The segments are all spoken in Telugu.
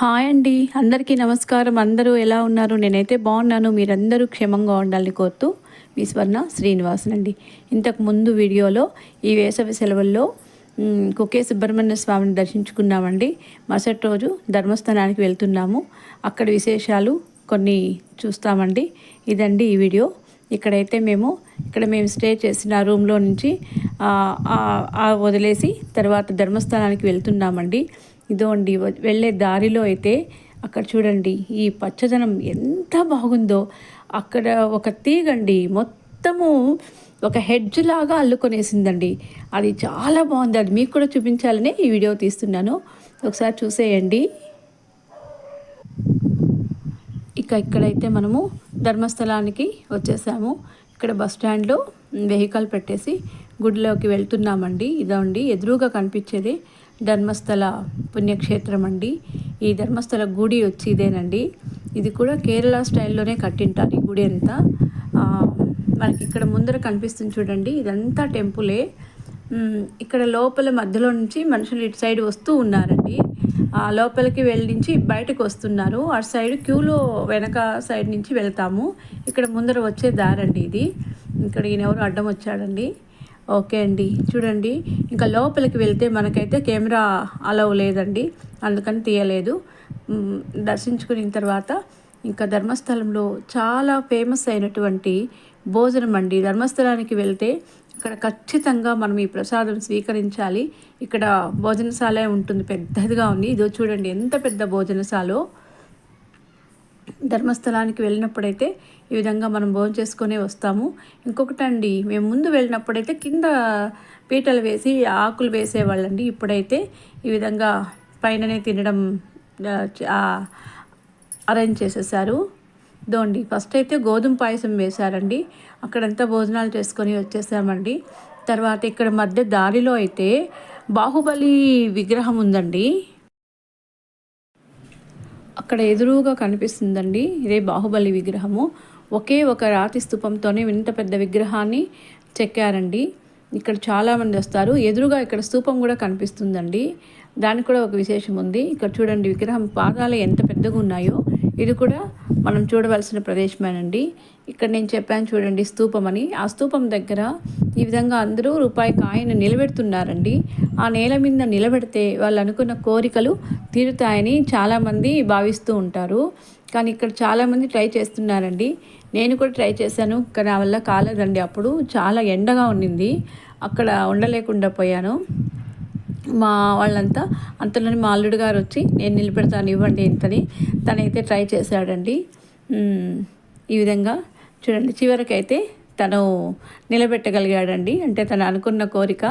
హాయ్ అండి, అందరికీ నమస్కారం. అందరూ ఎలా ఉన్నారు? నేనైతే బాగున్నాను. మీరందరూ క్షేమంగా ఉండాలని కోరుతూ మీ స్వర్ణ శ్రీనివాసన్ అండి. ఇంతకు ముందు వీడియోలో ఈ వేసవి సెలవుల్లో కుకే సుబ్రహ్మణ్య స్వామిని దర్శించుకున్నామండి. మరుసటి రోజు ధర్మస్థానానికి వెళ్తున్నాము. అక్కడ విశేషాలు కొన్ని చూస్తామండి. ఇదండి ఈ వీడియో. ఇక్కడ మేము స్టే చేసిన రూమ్లో నుంచి వదిలేసి తర్వాత ధర్మస్థానానికి వెళ్తున్నామండి. ఇదో అండి వెళ్ళే దారిలో అయితే అక్కడ చూడండి ఈ పచ్చదనం ఎంత బాగుందో. అక్కడ ఒక తీగండి మొత్తము ఒక హెడ్జ్ లాగా అల్లుకొనేసిందండి. అది చాలా బాగుంది. అది మీకు కూడా చూపించాలని ఈ వీడియో తీస్తున్నాను. ఒకసారి చూసేయండి. ఇక్కడైతే మనము ధర్మస్థలానికి వచ్చేసాము. ఇక్కడ బస్ స్టాండ్లో వెహికల్ పెట్టేసి గుడిలోకి వెళ్తున్నామండి. ఇదండి ఎదురుగా కనిపించేది ధర్మస్థల పుణ్యక్షేత్రం అండి. ఈ ధర్మస్థల గుడి వచ్చి ఇదేనండి. ఇది కూడా కేరళ స్టైల్లోనే కట్టింటారు ఈ గుడి అంతా. మనకి ఇక్కడ ముందర కనిపిస్తుంది చూడండి, ఇదంతా టెంపులే. ఇక్కడ లోపల మధ్యలో నుంచి మనుషులు ఇటు సైడ్ వస్తూ ఉన్నారండి. లోపలికి వెళ్ళించి బయటకు వస్తున్నారు. అటు సైడ్ క్యూలో వెనక సైడ్ నుంచి వెళ్తాము. ఇక్కడ ముందర వచ్చే దారండి ఇది. ఇక్కడ ఈయనెవరు అడ్డం వచ్చాడండి. ఓకే అండి, చూడండి ఇంకా లోపలికి వెళ్తే మనకైతే కెమెరా అలవ్ లేదండి, అందుకని తీయలేదు. దర్శించుకున్న తర్వాత ఇంకా ధర్మస్థలంలో చాలా ఫేమస్ అయినటువంటి భోజనం అండి. ధర్మస్థలానికి వెళ్తే ఇక్కడ ఖచ్చితంగా మనం ఈ ప్రసాదం స్వీకరించాలి. ఇక్కడ భోజనశాల ఉంటుంది, పెద్దదిగా ఉంది. ఇదో చూడండి ఎంత పెద్ద భోజనశాలో. ధర్మస్థలానికి వెళ్ళినప్పుడైతే ఈ విధంగా మనం భోజనం చేసుకునే వస్తాము. ఇంకొకటండి, మేము ముందు వెళ్ళినప్పుడైతే కింద పీటలు వేసి ఆకులు వేసేవాళ్ళండి. ఇప్పుడైతే ఈ విధంగా పైననే తినడం అరేంజ్ చేసేసారు. దోండి ఫస్ట్ అయితే గోధుమ పాయసం వేశారండి. అక్కడంతా భోజనాలు చేసుకొని వచ్చేసామండి. తర్వాత ఇక్కడ మధ్య దారిలో అయితే బాహుబలి విగ్రహం ఉందండి. అక్కడ ఎదురుగా కనిపిస్తుందండి, ఇదే బాహుబలి విగ్రహము. ఒకే ఒక రాతి స్తూపంతోనే ఇంత పెద్ద విగ్రహాన్ని చెక్కారండి. ఇక్కడ చాలామంది వస్తారు. ఎదురుగా ఇక్కడ స్తూపం కూడా కనిపిస్తుందండి, దానికి కూడా ఒక విశేషం ఉంది. ఇక్కడ చూడండి విగ్రహం పాదాలు ఎంత పెద్దగా ఉన్నాయో. ఇది కూడా మనం చూడవలసిన ప్రదేశమేనండి. ఇక్కడ నేను చెప్పాను చూడండి స్తూపం అని. ఆ స్తూపం దగ్గర ఈ విధంగా అందరూ రూపాయి కాయిన్ నిలబెడుతున్నారండి. ఆ నేల మీద నిలబెడితే వాళ్ళు అనుకున్న కోరికలు తీరుతాయని చాలామంది భావిస్తూ ఉంటారు. కానీ ఇక్కడ చాలామంది ట్రై చేస్తున్నారండి. నేను కూడా ట్రై చేశాను, కానీ నా వల్ల కాలేదండి. అప్పుడు చాలా ఎండగా ఉండింది, అక్కడ ఉండలేకుండా పోయాను. మా వాళ్ళంతా అంతలోనే మా అల్లుడు గారు వచ్చి నేను నిలబెడతాను ఇవ్వండి ఇంతని తనైతే ట్రై చేశాడండి. ఈ విధంగా చూడండి చివరికైతే తను నిలబెట్టగలిగాడండి. అంటే తను అనుకున్న కోరిక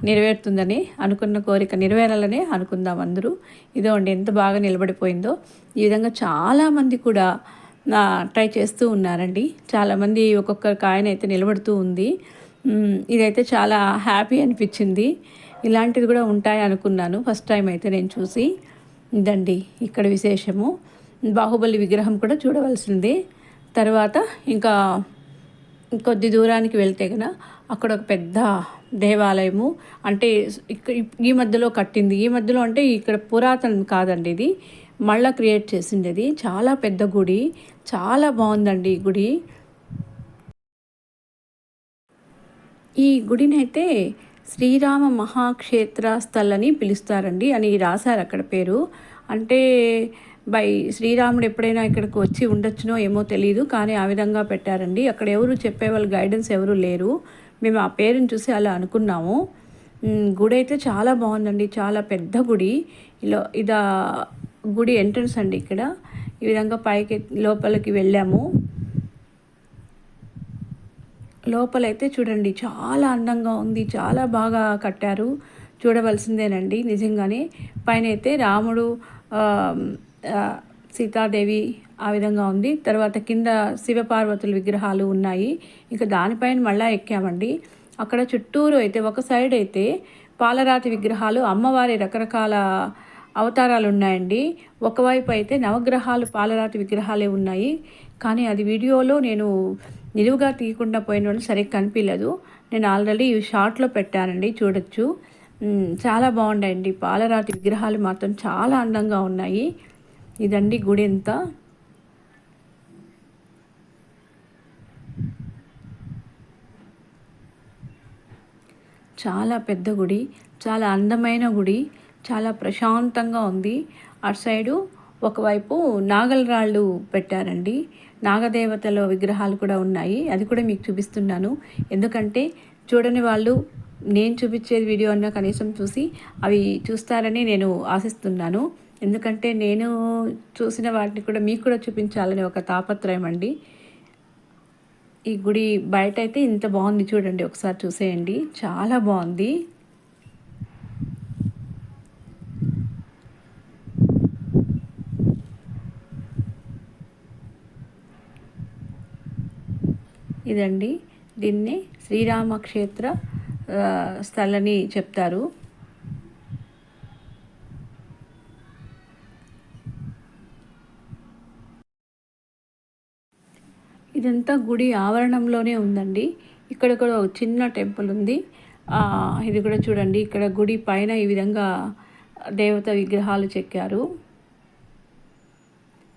నెరవేరుతుందని, అనుకున్న కోరిక నెరవేరాలనే అనుకుందాం అందరూ. ఇదో అండి ఎంత బాగా నిలబడిపోయిందో. ఈ విధంగా చాలామంది కూడా ట్రై చేస్తూ ఉన్నారండి. చాలామంది ఒక్కొక్క కాయన అయితే నిలబడుతూ ఉంది. ఇదైతే చాలా హ్యాపీ అనిపించింది. ఇలాంటిది కూడా ఉంటాయి అనుకున్నాను ఫస్ట్ టైం అయితే నేను చూసి. ఇదండి ఇక్కడ విశేషము. బాహుబలి విగ్రహం కూడా చూడవలసిందే. తర్వాత ఇంకా కొద్ది దూరానికి వెళ్తే కనుక అక్కడ ఒక పెద్ద దేవాలయము, అంటే ఈ మధ్యలో కట్టింది. ఈ మధ్యలో అంటే ఇక్కడ పురాతనం కాదండి, ఇది మళ్ళీ క్రియేట్ చేసింది. అది చాలా పెద్ద గుడి, చాలా బాగుందండి ఈ గుడి. ఈ గుడిని అయితే శ్రీరామ మహాక్షేత్ర స్థల్ అని పిలుస్తారండి అని రాశారు అక్కడ పేరు. అంటే శ్రీరాముడు ఎప్పుడైనా ఇక్కడికి వచ్చి ఉండొచ్చునో ఏమో తెలియదు, కానీ ఆ విధంగా పెట్టారండి. అక్కడ ఎవరు చెప్పేవాళ్ళు గైడెన్స్ ఎవరు లేరు. మేము ఆ పేరుని చూసి అలా అనుకున్నాము. గుడి అయితే చాలా బాగుందండి, చాలా పెద్ద గుడి. ఇదా గుడి ఎంట్రన్స్ అండి. ఇక్కడ ఈ విధంగా పైకి లోపలికి వెళ్ళాము. లోపలైతే చూడండి చాలా అందంగా ఉంది, చాలా బాగా కట్టారు, చూడవలసిందేనండి నిజంగానే. పైన అయితే రాముడు సీతాదేవి ఆ విధంగా ఉంది. తర్వాత కింద శివపార్వతుల విగ్రహాలు ఉన్నాయి. ఇంకా దానిపైన మళ్ళా ఎక్కామండి. అక్కడ చుట్టూరు అయితే ఒక సైడ్ అయితే పాలరాతి విగ్రహాలు, అమ్మవారి రకరకాల అవతారాలు ఉన్నాయండి. ఒకవైపు అయితే నవగ్రహాలు పాలరాతి విగ్రహాలే ఉన్నాయి. కానీ అది వీడియోలో నేను నిలువుగా తీయకుండా పోయిన వాళ్ళు సరిగ్గా కనిపించలేదు. నేను ఆల్రెడీ షార్ట్లో పెట్టానండి, చూడొచ్చు. చాలా బాగుంటాయండి. పాలరాతి విగ్రహాలు మాత్రం చాలా అందంగా ఉన్నాయి. ఇదండి గుడి ఎంత చాలా పెద్ద గుడి, చాలా అందమైన గుడి, చాలా ప్రశాంతంగా ఉంది. అటు సైడు ఒకవైపు నాగల రాళ్ళు పెట్టారండి. నాగదేవతల విగ్రహాలు కూడా ఉన్నాయి. అది కూడా మీకు చూపిస్తున్నాను. ఎందుకంటే చూడని వాళ్ళు నేను చూపించేది వీడియో అన్నా కనీసం చూసి అవి చూస్తారని నేను ఆశిస్తున్నాను. ఎందుకంటే నేను చూసిన వాటిని కూడా మీకు కూడా చూపించాలని ఒక తాపత్రయం అండి. ఈ గుడి బయట అయితే ఇంత బాగుంది చూడండి, ఒకసారి చూసేయండి, చాలా బాగుంది. ఇదండి, దీన్ని శ్రీరామక్షేత్ర స్థలని చెప్తారు. ఇదంతా గుడి ఆవరణంలోనే ఉందండి. ఇక్కడ కూడా ఒక చిన్న టెంపుల్ ఉంది. ఇది కూడా చూడండి, ఇక్కడ గుడి పైన ఈ విధంగా దేవత విగ్రహాలు చెక్కారు.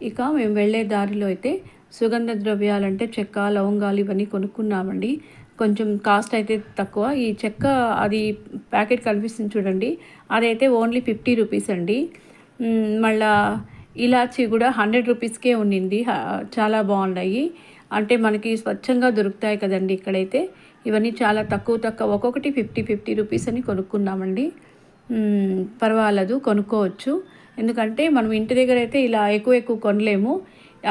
ఇక మేము వెళ్ళే దారిలో అయితే సుగంధ ద్రవ్యాలు అంటే చెక్క, లవంగాలు ఇవన్నీ కొనుక్కున్నామండి. కొంచెం కాస్ట్ అయితే తక్కువ. ఈ చెక్క అది ప్యాకెట్ కనిపిస్తుంది చూడండి, అదైతే ఓన్లీ 50 రూపీస్ అండి. మళ్ళా ఇలాచీ కూడా 100 రూపీస్కే ఉండింది. చాలా బాగున్నాయి. అంటే మనకి స్వచ్ఛంగా దొరుకుతాయి కదండి ఇక్కడైతే. ఇవన్నీ చాలా తక్కువ ఒక్కొక్కటి 50 రూపీస్ అని కొనుక్కున్నామండి. పర్వాలేదు, కొనుక్కోవచ్చు. ఎందుకంటే మనం ఇంటి దగ్గర అయితే ఇలా ఎక్కువ కొనలేము,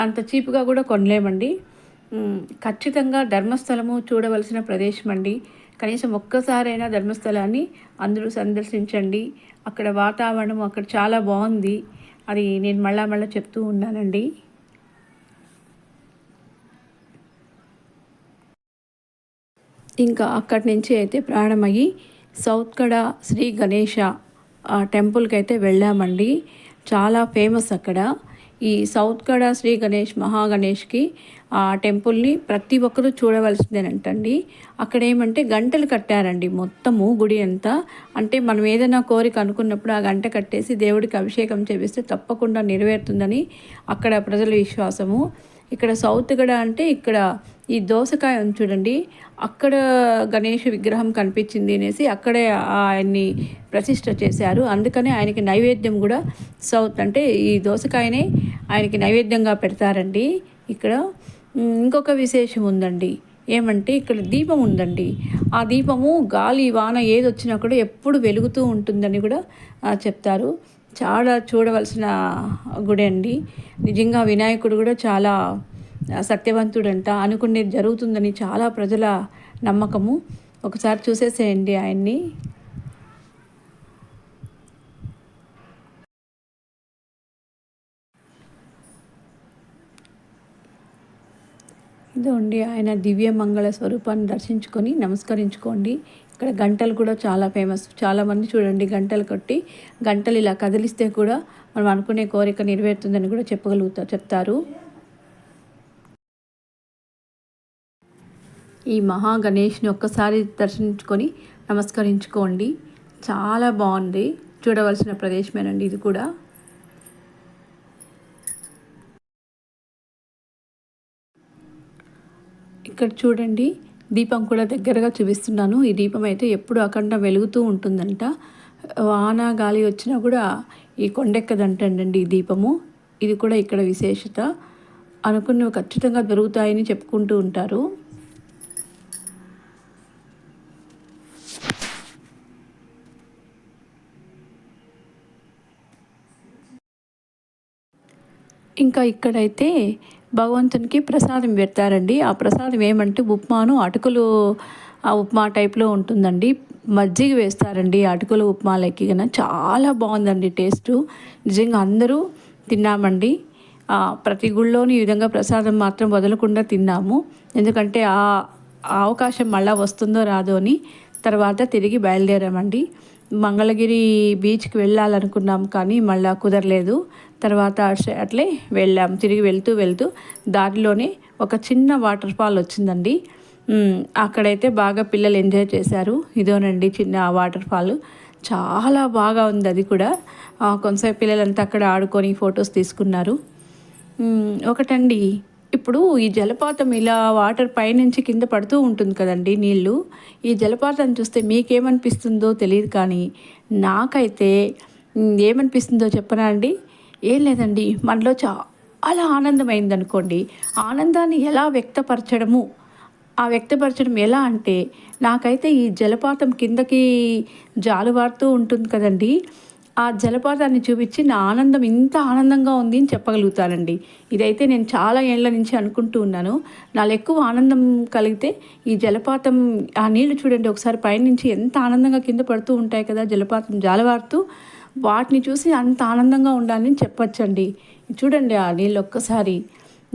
అంత చీప్గా కూడా కొనలేమండి. ఖచ్చితంగా ధర్మస్థలము చూడవలసిన ప్రదేశం అండి. కనీసం ఒక్కసారైనా ధర్మస్థలాన్ని అందరూ సందర్శించండి. అక్కడ వాతావరణం అక్కడ చాలా బాగుంది. అది నేను మళ్ళా చెప్తూ ఉన్నానండి. ఇంకా అక్కడి నుంచి అయితే ప్రాణమయ్యి సౌత్ కడ శ్రీ గణేష టెంపుల్కి అయితే వెళ్ళామండి. చాలా ఫేమస్ అక్కడ. ఈ సౌత్ కడ శ్రీ గణేష్ మహాగణేష్కి ఆ టెంపుల్ని ప్రతి ఒక్కరూ చూడవలసిందేనంటండి. అక్కడ ఏమంటే గంటలు కట్టారండి మొత్తము గుడి అంతా. అంటే మనం ఏదైనా కోరిక అనుకున్నప్పుడు ఆ గంట కట్టేసి దేవుడికి అభిషేకం చేపిస్తే తప్పకుండా నెరవేరుతుందని అక్కడ ప్రజల విశ్వాసము. ఇక్కడ సౌత్ గడ అంటే ఇక్కడ ఈ దోసకాయ ఉంది చూడండి, అక్కడ గణేష్ విగ్రహం కనిపించింది అనేసి అక్కడే ఆయన్ని ప్రతిష్ఠ చేశారు. అందుకనే ఆయనకి నైవేద్యం కూడా సౌత్ అంటే ఈ దోసకాయనే ఆయనకి నైవేద్యంగా పెడతారండి. ఇక్కడ ఇంకొక విశేషం ఉందండి. ఏమంటే ఇక్కడ దీపం ఉందండి. ఆ దీపము గాలి వాన ఏది వచ్చినా కూడా ఎప్పుడు వెలుగుతూ ఉంటుందని కూడా చెప్తారు. చాలా చూడవలసిన గుడి అండి. నిజంగా వినాయకుడు కూడా చాలా సత్యవంతుడంట, అనుకునేది జరుగుతుందని చాలా ప్రజల నమ్మకము. ఒకసారి చూసేసేయండి ఆయన్ని. ఇదండి ఆయన దివ్య మంగళ స్వరూపాన్ని దర్శించుకొని నమస్కరించుకోండి. ఇక్కడ గంటలు కూడా చాలా ఫేమస్. చాలామంది చూడండి గంటలు కొట్టి, గంటలు ఇలా కదిలిస్తే కూడా మనం అనుకునే కోరిక నెరవేరుతుందని కూడా చెప్తారు. ఈ మహా గణేష్ని ఒక్కసారి దర్శించుకొని నమస్కరించుకోండి. చాలా బాగుంది, చూడవలసిన ప్రదేశమేనండి ఇది కూడా. ఇక్కడ చూడండి, దీపం కూడా దగ్గరగా చూపిస్తున్నాను. ఈ దీపం అయితే ఎప్పుడు అఖండం వెలుగుతూ ఉంటుందంట. వాన గాలి వచ్చినా కూడా ఈ కొండెక్కదంటండి ఈ దీపము. ఇది కూడా ఇక్కడ విశేషత. అనుకున్నవి ఖచ్చితంగా దొరుకుతాయని చెప్పుకుంటూ ఉంటారు. ఇంకా ఇక్కడైతే భగవంతునికి ప్రసాదం పెడతారండి. ఆ ప్రసాదం ఏమంటే ఉప్మాను అటుకులు, ఆ ఉప్మా టైప్లో ఉంటుందండి. మజ్జిగ వేస్తారండి అటుకులు ఉప్మాలకి. కన్నా చాలా బాగుందండి టేస్టు. నిజంగా అందరూ తిన్నామండి. ప్రతి గుళ్ళోని ఈ విధంగా ప్రసాదం మాత్రం వదలకుండా తిన్నాము. ఎందుకంటే ఆ అవకాశం మళ్ళీ వస్తుందో రాదో అని. తర్వాత తిరిగి బయలుదేరామండి. మంగళగిరి బీచ్కి వెళ్ళాలనుకున్నాం కానీ మళ్ళీ కుదరలేదు. తర్వాత అట్లే వెళ్ళాం. తిరిగి వెళ్తూ దారిలోనే ఒక చిన్న వాటర్ ఫాల్ వచ్చిందండి. అక్కడైతే బాగా పిల్లలు ఎంజాయ్ చేశారు. ఇదోనండి చిన్న వాటర్ ఫాల్, చాలా బాగా ఉంది అది కూడా. కొంతసేపు పిల్లలంతా అక్కడ ఆడుకొని ఫొటోస్ తీసుకున్నారు. ఒకటండి, ఇప్పుడు ఈ జలపాతం ఇలా వాటర్ పైనుంచి కింద పడుతూ ఉంటుంది కదండి నీళ్ళు. ఈ జలపాతం చూస్తే మీకేమనిపిస్తుందో తెలియదు కానీ నాకైతే ఏమనిపిస్తుందో చెప్పనా అండి? ఏం లేదండి, మనలో చాలా ఆనందమైందనుకోండి. ఆనందాన్ని ఎలా వ్యక్తపరచడము, ఆ వ్యక్తపరచడం ఎలా అంటే, నాకైతే ఈ జలపాతం కిందకి జాలువారుతూ ఉంటుంది కదండి, ఆ జలపాతాన్ని చూపించి నా ఆనందం ఇంత ఆనందంగా ఉంది అని చెప్పగలుగుతానండి. ఇదైతే నేను చాలా ఏళ్ల నుంచి అనుకుంటూ ఉన్నాను. నాలో ఎక్కువ ఆనందం కలిగితే ఈ జలపాతం, ఆ నీళ్లు చూడండి ఒకసారి పైనుంచి ఎంత ఆనందంగా కింద పడుతూ ఉంటాయి కదా, జలపాతం జాలువారుతూ. వాటిని చూసి అంత ఆనందంగా ఉండాలని చెప్పొచ్చండి. చూడండి ఆ నీళ్ళు ఒక్కసారి,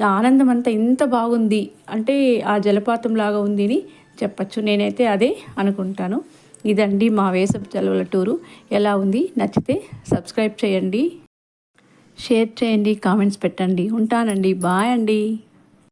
నా ఆనందం అంతా ఇంత బాగుంది అంటే ఆ జలపాతం లాగా ఉంది అని చెప్పచ్చు. నేనైతే అదే అనుకుంటాను. ఇదండి మా వేసవి సెలవుల టూరు. ఎలా ఉంది? నచ్చితే సబ్స్క్రైబ్ చేయండి, షేర్ చేయండి, కామెంట్స్ పెట్టండి. ఉంటానండి. బాయ్ అండి.